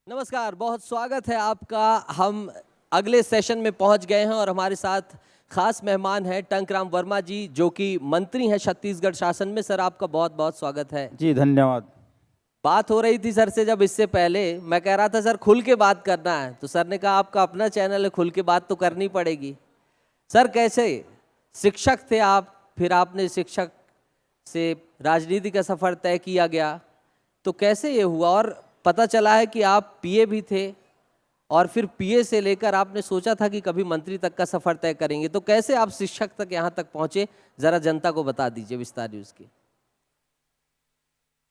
नमस्कार, बहुत स्वागत है आपका। हम अगले सेशन में पहुंच गए हैं और हमारे साथ खास मेहमान हैं टंकराम वर्मा जी, जो कि मंत्री हैं छत्तीसगढ़ शासन में। सर, आपका बहुत बहुत स्वागत है। जी धन्यवाद। बात हो रही थी सर से जब इससे पहले, मैं कह रहा था सर खुल के बात करना है, तो सर ने कहा आपका अपना चैनल है, खुल के बात तो करनी पड़ेगी। सर, कैसे शिक्षक थे आप, फिर आपने शिक्षक से राजनीति का सफ़र तय किया गया, तो कैसे ये हुआ? और पता चला है कि आप पीए भी थे और फिर पीए से लेकर आपने सोचा था कि कभी मंत्री तक का सफ़र तय करेंगे, तो कैसे आप शिक्षक तक यहाँ तक पहुँचे, ज़रा जनता को बता दीजिए विस्तार न्यूज़ की।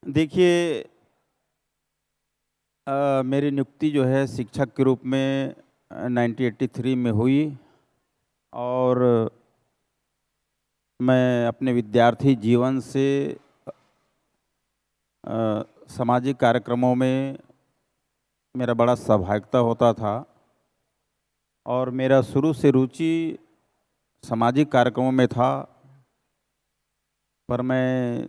देखिए, मेरी नियुक्ति जो है शिक्षक के रूप में 1983 में हुई और मैं अपने विद्यार्थी जीवन से सामाजिक कार्यक्रमों में मेरा बड़ा सहभागिता होता था और मेरा शुरू से रुचि सामाजिक कार्यक्रमों में था, पर मैं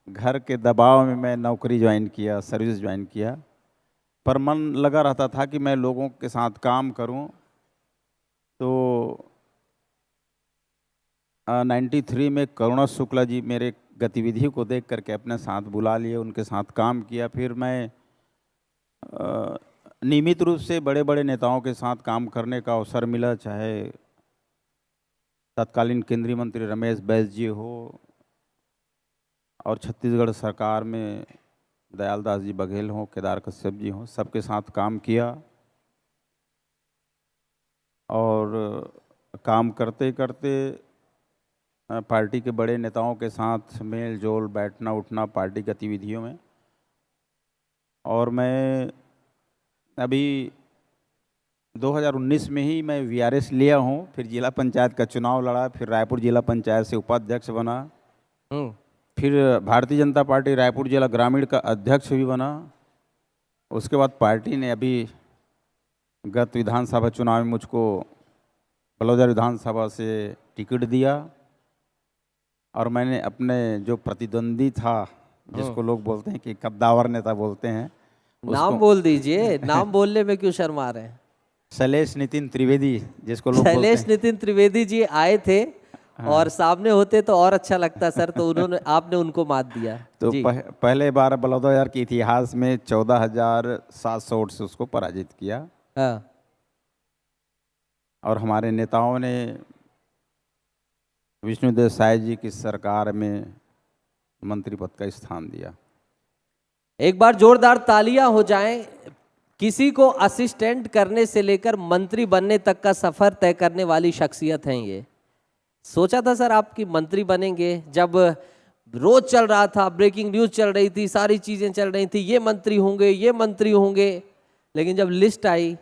घर के दबाव में मैं नौकरी ज्वाइन किया, सर्विस ज्वाइन किया। पर मन लगा रहता था कि मैं लोगों के साथ काम करूं। तो 93 में करुणा शुक्ला जी मेरे गतिविधि को देख करके अपने साथ बुला लिए, उनके साथ काम किया। फिर मैं नियमित रूप से बड़े बड़े नेताओं के साथ काम करने का अवसर मिला, चाहे तत्कालीन केंद्रीय मंत्री रमेश बैस जी हो और छत्तीसगढ़ सरकार में दयालदास जी बघेल हों, केदार कश्यप जी हों, सबके साथ काम किया। और काम करते करते पार्टी के बड़े नेताओं के साथ मेल जोल, बैठना उठना पार्टी गतिविधियों में। और मैं अभी 2019 में ही मैं वीआरएस लिया हूँ, फिर जिला पंचायत का चुनाव लड़ा, फिर रायपुर जिला पंचायत से उपाध्यक्ष बना, फिर भारतीय जनता पार्टी रायपुर जिला ग्रामीण का अध्यक्ष भी बना। उसके बाद पार्टी ने अभी गत विधानसभा चुनाव में मुझको बलौदाबाजार विधानसभा से टिकट दिया और मैंने अपने जो प्रतिद्वंदी था, जिसको लोग बोलते हैं कि कद्दावर नेता बोलते हैं, नाम बोल दीजिए, नाम बोलने में क्यों शर्मा रहे हैं? शैलेश नितिन त्रिवेदी, जिसको लोग बोलते शैलेश हैं। नितिन त्रिवेदी जी आए थे। हाँ। और सामने होते तो और अच्छा लगता सर, तो उन्होंने आपने उनको मात दिया तो जी। पहले बार बलौदाबाजार के इतिहास में 14,700 वोट से उसको पराजित किया। हाँ। और हमारे नेताओं ने विष्णुदेव साय जी की सरकार में मंत्री पद का स्थान दिया। एक बार जोरदार तालियां हो जाएं। किसी को असिस्टेंट करने से लेकर मंत्री बनने तक का सफर तय करने वाली शख्सियत हैं ये। सोचा था सर आपकी मंत्री बनेंगे, जब रोज चल रहा था, ब्रेकिंग न्यूज चल रही थी, सारी चीजें चल रही थी, ये मंत्री होंगे, ये मंत्री होंगे, लेकिन जब लिस्ट आई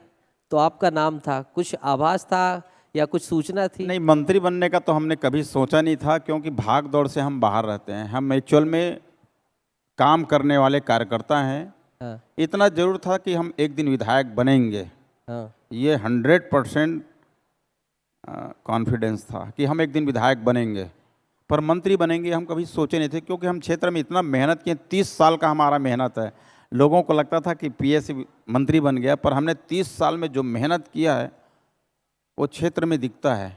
तो आपका नाम था। कुछ आभास था या कुछ सूचना थी? नहीं, मंत्री बनने का तो हमने कभी सोचा नहीं था, क्योंकि भाग दौड़ से हम बाहर रहते हैं। हम एक्चुअल में काम करने वाले कार्यकर्ता हैं। हाँ। इतना जरूर था कि हम एक दिन विधायक बनेंगे। हाँ। ये 100% कॉन्फिडेंस था कि हम एक दिन विधायक बनेंगे, पर मंत्री बनेंगे हम कभी सोचे नहीं थे, क्योंकि हम क्षेत्र में इतना मेहनत किए। 30 साल का हमारा मेहनत है। लोगों को लगता था कि पीए से मंत्री बन गया, पर हमने 30 साल में जो मेहनत किया है वो क्षेत्र में दिखता है।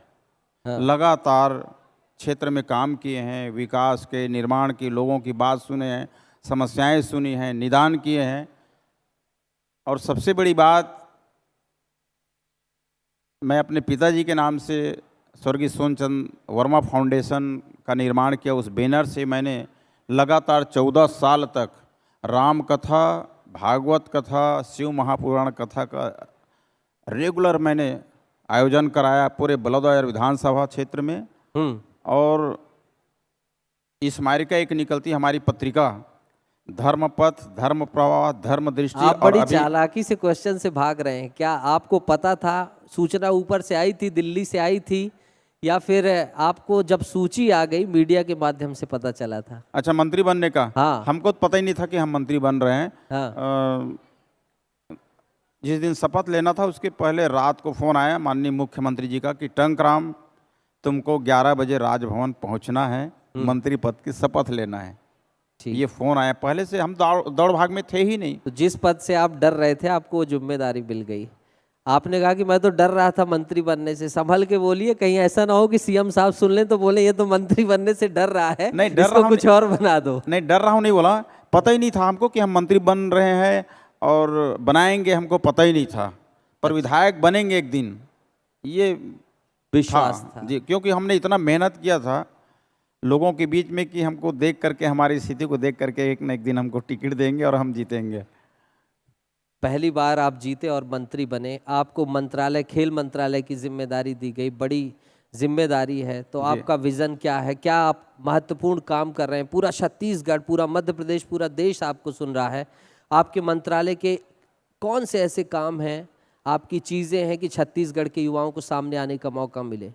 हाँ। लगातार क्षेत्र में काम किए हैं, विकास के, निर्माण की, लोगों की बात सुने हैं, समस्याएं सुनी हैं, निदान किए हैं। और सबसे बड़ी बात, मैं अपने पिताजी के नाम से स्वर्गीय सोनचंद वर्मा फाउंडेशन का निर्माण किया। उस बैनर से मैंने लगातार 14 साल तक राम कथा, भागवत कथा, शिव महापुराण कथा का रेगुलर मैंने आयोजन कराया पूरे बलौदाबाजार विधानसभा क्षेत्र में। और इस स्मारिका एक निकलती हमारी पत्रिका धर्मपथ, धर्म प्रवाह, धर्म दृष्टि। आप बड़ी चालाकी से क्वेश्चन से भाग रहे हैं। क्या आपको पता था, सूचना ऊपर से आई थी, दिल्ली से आई थी, या फिर आपको जब सूची आ गई मीडिया के माध्यम से पता चला था? अच्छा, मंत्री बनने का? हाँ। हमको तो पता ही नहीं था कि हम मंत्री बन रहे हैं। हाँ। जिस दिन शपथ लेना था उसके पहले रात को फ़ोन आया माननीय मुख्यमंत्री जी का कि टंकराम, तुमको 11 बजे राजभवन पहुंचना है, मंत्री पद की शपथ लेना है। ठीक। ये फ़ोन आया। पहले से हम दौड़ भाग में थे ही नहीं। तो जिस पद से आप डर रहे थे आपको वो जिम्मेदारी मिल गई। आपने कहा कि मैं तो डर रहा था मंत्री बनने से, संभल के बोलिए, कहीं ऐसा ना हो कि सीएम साहब सुन लें तो बोले ये तो मंत्री बनने से डर रहा है, नहीं, डर इसको रहा कुछ और बना दो। नहीं, डर रहा हूँ नहीं बोला, पता ही नहीं था हमको कि हम मंत्री बन रहे हैं और बनाएंगे, हमको पता ही नहीं था। पर विधायक बनेंगे एक दिन, ये विश्वास था था। जी, क्योंकि हमने इतना मेहनत किया था लोगों के बीच में कि हमको देख करके, हमारी स्थिति को देख करके एक न एक दिन हमको टिकट देंगे और हम जीतेंगे। पहली बार आप जीते और मंत्री बने, आपको मंत्रालय, खेल मंत्रालय की जिम्मेदारी दी गई, बड़ी जिम्मेदारी है। तो जी। आपका विजन क्या है, क्या आप महत्वपूर्ण काम कर रहे हैं? पूरा छत्तीसगढ़, पूरा मध्य प्रदेश, पूरा देश आपको सुन रहा है। आपके मंत्रालय के कौन से ऐसे काम हैं, आपकी चीज़ें हैं कि छत्तीसगढ़ के युवाओं को सामने आने का मौका मिले?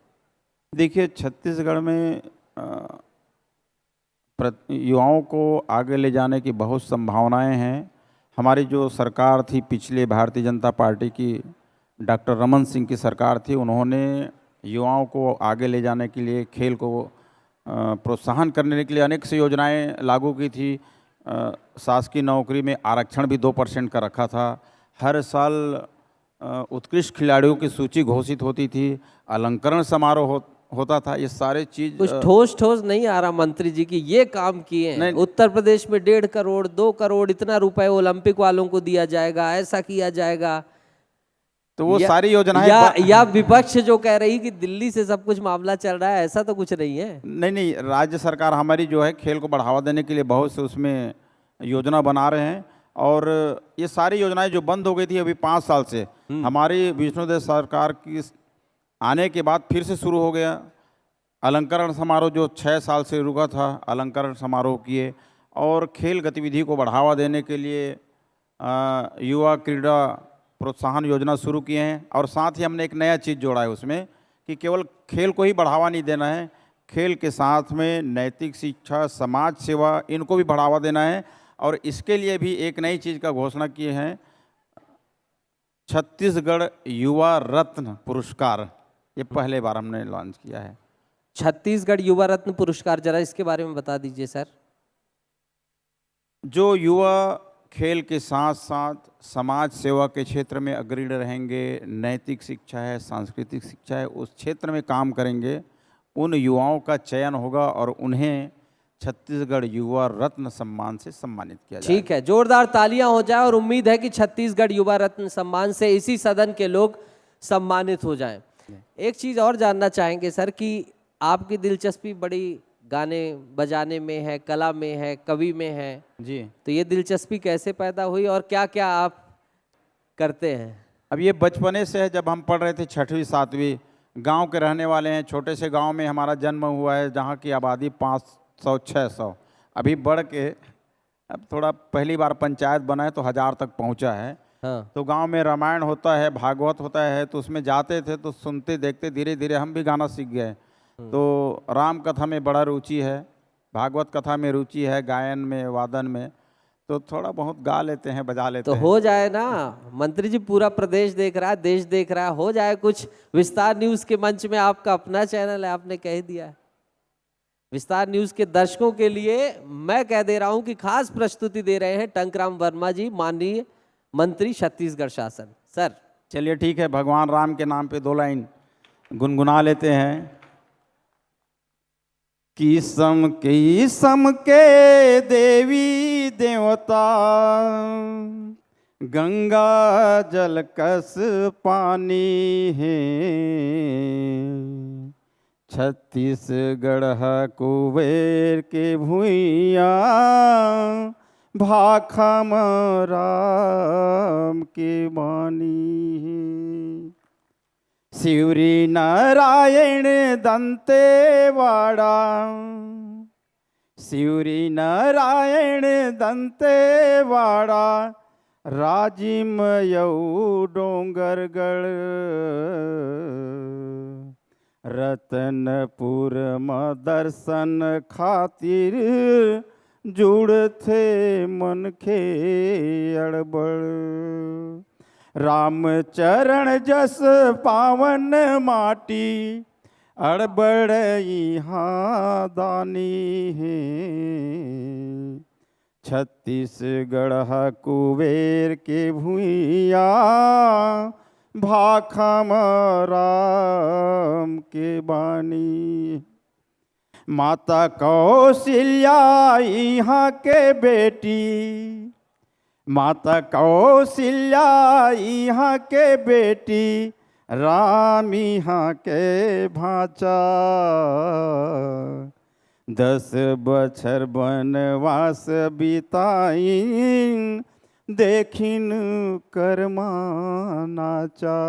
देखिए, छत्तीसगढ़ में युवाओं को आगे ले जाने की बहुत संभावनाएं हैं। हमारी जो सरकार थी पिछले, भारतीय जनता पार्टी की, डॉक्टर रमन सिंह की सरकार थी, उन्होंने युवाओं को आगे ले जाने के लिए, खेल को प्रोत्साहन करने के लिए अनेक सी योजनाएं लागू की थी। शासकीय नौकरी में आरक्षण भी 2% का रखा था। हर साल उत्कृष्ट खिलाड़ियों की सूची घोषित होती थी, अलंकरण समारोह होता था। ये सारे चीज़ कुछ ठोस ठोस नहीं आ रहा मंत्री जी की ये काम किए हैं। नहीं। उत्तर प्रदेश में 1.5 करोड़ 2 करोड़ इतना रुपए ओलंपिक वालों को दिया जाएगा, ऐसा किया जाएगा। तो वो सारी योजनाएं या विपक्ष जो कह रही कि दिल्ली से सब कुछ मामला चल रहा है, ऐसा तो कुछ नहीं है। नहीं, राज्य सरकार हमारी जो है खेल को बढ़ावा देने के लिए बहुत से उसमें योजना बना रहे हैं। और ये सारी योजनाएं जो बंद हो गई थी अभी 5 साल से, हमारी विष्णुदेव सरकार की आने के बाद फिर से शुरू हो गया। अलंकरण समारोह जो 6 साल से रुका था, अलंकरण समारोह किए। और खेल गतिविधि को बढ़ावा देने के लिए युवा क्रीड़ा प्रोत्साहन योजना शुरू किए हैं। और साथ ही हमने एक नया चीज़ जोड़ा है उसमें कि केवल खेल को ही बढ़ावा नहीं देना है, खेल के साथ में नैतिक शिक्षा, समाज सेवा, इनको भी बढ़ावा देना है। और इसके लिए भी एक नई चीज़ का घोषणा किए हैं, छत्तीसगढ़ युवा रत्न पुरस्कार। ये पहले बार हमने लॉन्च किया है। छत्तीसगढ़ युवा रत्न पुरस्कार, जरा इसके बारे में बता दीजिए सर। जो युवा खेल के साथ साथ समाज सेवा के क्षेत्र में अग्रणी रहेंगे, नैतिक शिक्षा है, सांस्कृतिक शिक्षा है, उस क्षेत्र में काम करेंगे, उन युवाओं का चयन होगा और उन्हें छत्तीसगढ़ युवा रत्न सम्मान से सम्मानित किया जाएगा। ठीक है, जोरदार तालियां हो जाए और उम्मीद है कि छत्तीसगढ़ युवा रत्न सम्मान से इसी सदन के लोग सम्मानित हो जाएं। एक चीज़ और जानना चाहेंगे सर कि आपकी दिलचस्पी बड़ी गाने बजाने में है, कला में है, कवि में है जी। तो ये दिलचस्पी कैसे पैदा हुई और क्या क्या आप करते हैं? अब ये बचपने से है, जब हम पढ़ रहे थे 6वीं 7वीं, गांव के रहने वाले हैं। छोटे से गांव में हमारा जन्म हुआ है, जहां की आबादी 500-600, अभी बढ़ के अब थोड़ा पहली बार पंचायत बना है तो 1000 तक पहुंचा है। हाँ। तो गांव में रामायण होता है, भागवत होता है, तो उसमें जाते थे तो सुनते देखते धीरे धीरे हम भी गाना सीख गए। तो राम कथा में बड़ा रुचि है, भागवत कथा में रुचि है, गायन में, वादन में, तो थोड़ा बहुत गा लेते हैं, बजा लेते तो हैं। हो जाए ना मंत्री जी, पूरा प्रदेश देख रहा है, देश देख रहा है, हो जाए कुछ। विस्तार न्यूज के मंच में आपका अपना चैनल है, आपने कह दिया है। विस्तार न्यूज के दर्शकों के लिए मैं कह दे रहा हूं कि खास प्रस्तुति दे रहे हैं टंकराम वर्मा जी, माननीय मंत्री छत्तीसगढ़ शासन। सर चलिए ठीक है, भगवान राम के नाम पे 2 लाइन गुनगुना लेते हैं। किसम के देवी देवता, गंगा जल कस पानी है, छत्तीसगढ़ कुबेर के भुइया, भाखम राम के बानी है। शिवरी नारायण दंतेवाड़ा, शिवरी नारायण दंतेवाड़ा, राजिम यऊ डोंगरगढ़, रतनपुर में दर्शन खातिर जुड़थे मन के अड़बड़, रामचरण जस पावन माटी, अड़बड़ यहाँ दानी है, छत्तीसगढ़ कुबेर के भुइया भाखम राम के बानी। माता कौशल्या यहाँ के बेटी, माता कौशल्या यहाँ के बेटी, राम यहाँ के भाचा। 10 बछर बनवास बिताइन, देखिन कर्मा नाचा।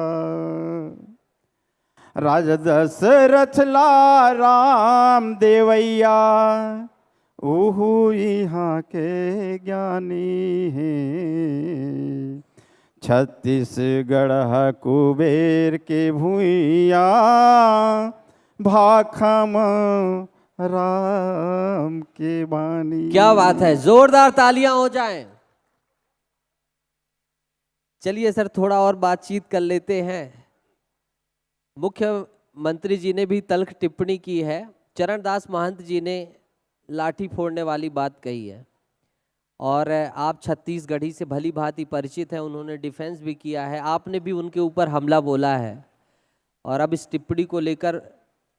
राजा दशरथ ला राम देवैया, ओहू यहाँ के ज्ञानी हैं। छत्तीसगढ़ कुबेर के भुइया भाखम राम के बानी। क्या बात है, जोरदार तालियां हो जाएं। चलिए सर, थोड़ा और बातचीत कर लेते हैं। मुख्यमंत्री जी ने भी तल्ख टिप्पणी की है। चरणदास महंत जी ने लाठी फोड़ने वाली बात कही है, और आप छत्तीसगढ़ी से भली भांति परिचित हैं। उन्होंने डिफेंस भी किया है, आपने भी उनके ऊपर हमला बोला है, और अब इस टिप्पणी को लेकर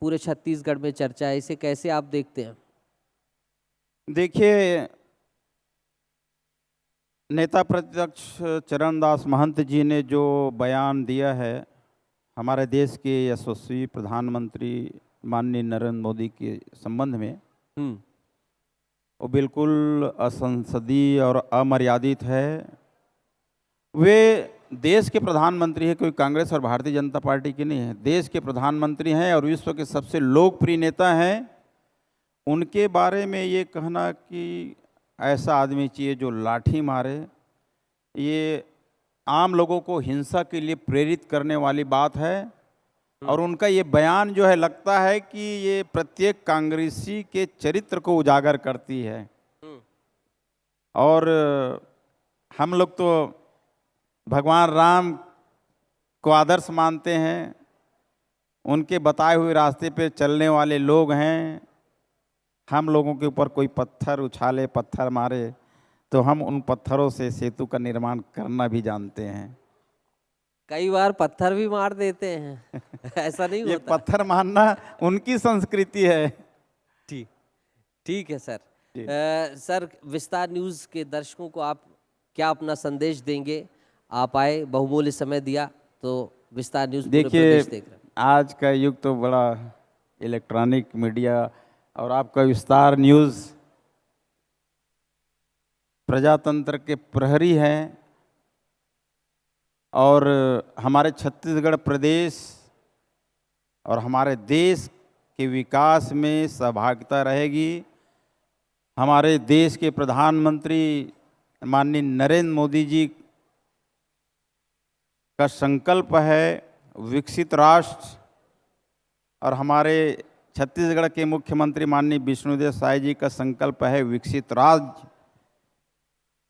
पूरे छत्तीसगढ़ में चर्चा है। इसे कैसे आप देखते हैं? देखिए, नेता प्रतिपक्ष चरणदास महंत जी ने जो बयान दिया है हमारे देश के यशस्वी प्रधानमंत्री माननीय नरेंद्र मोदी के संबंध में, वो बिल्कुल असंसदीय और अमर्यादित है। वे देश के प्रधानमंत्री हैं, कोई कांग्रेस और भारतीय जनता पार्टी के नहीं है, देश के प्रधानमंत्री हैं और विश्व के सबसे लोकप्रिय नेता हैं। उनके बारे में ये कहना कि ऐसा आदमी चाहिए जो लाठी मारे, ये आम लोगों को हिंसा के लिए प्रेरित करने वाली बात है। और उनका ये बयान जो है, लगता है कि ये प्रत्येक कांग्रेसी के चरित्र को उजागर करती है। और हम लोग तो भगवान राम को आदर्श मानते हैं, उनके बताए हुए रास्ते पे चलने वाले लोग हैं। हम लोगों के ऊपर कोई पत्थर उछाले, पत्थर मारे, तो हम उन पत्थरों से सेतु का निर्माण करना भी जानते हैं। कई बार पत्थर भी मार देते हैं ऐसा नहीं ये होता? पत्थर मारना उनकी संस्कृति है। ठीक, ठीक है सर। सर, विस्तार न्यूज़ के दर्शकों को आप क्या अपना संदेश देंगे? आप आए, बहुमूल्य समय दिया, तो विस्तार न्यूज़ पूरे प्रदेश देख रहे हैं। आज का युग तो बड़ा इलेक्ट्रॉनिक मीडिया, और आपका विस्तार न्यूज़ प्रजातंत्र के प्रहरी हैं, और हमारे छत्तीसगढ़ प्रदेश और हमारे देश के विकास में सहभागिता रहेगी। हमारे देश के प्रधानमंत्री माननीय नरेंद्र मोदी जी का संकल्प है विकसित राष्ट्र, और हमारे छत्तीसगढ़ के मुख्यमंत्री माननीय विष्णुदेव साय जी का संकल्प है विकसित राज्य।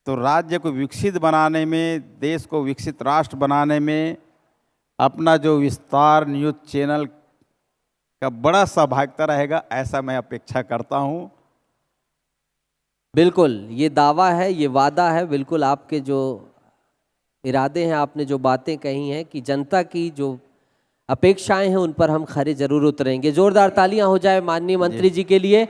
तो राज्य को विकसित बनाने में, देश को विकसित राष्ट्र बनाने में अपना जो विस्तार न्यूज़ चैनल का बड़ा सहभागिता रहेगा, ऐसा मैं अपेक्षा करता हूं। बिल्कुल, ये दावा है, ये वादा है। बिल्कुल आपके जो इरादे हैं, आपने जो बातें कही हैं कि जनता की जो अपेक्षाएं हैं उन पर हम खरे जरूर उतरेंगे। जोरदार तालियां हो जाए माननीय मंत्री जी के लिए।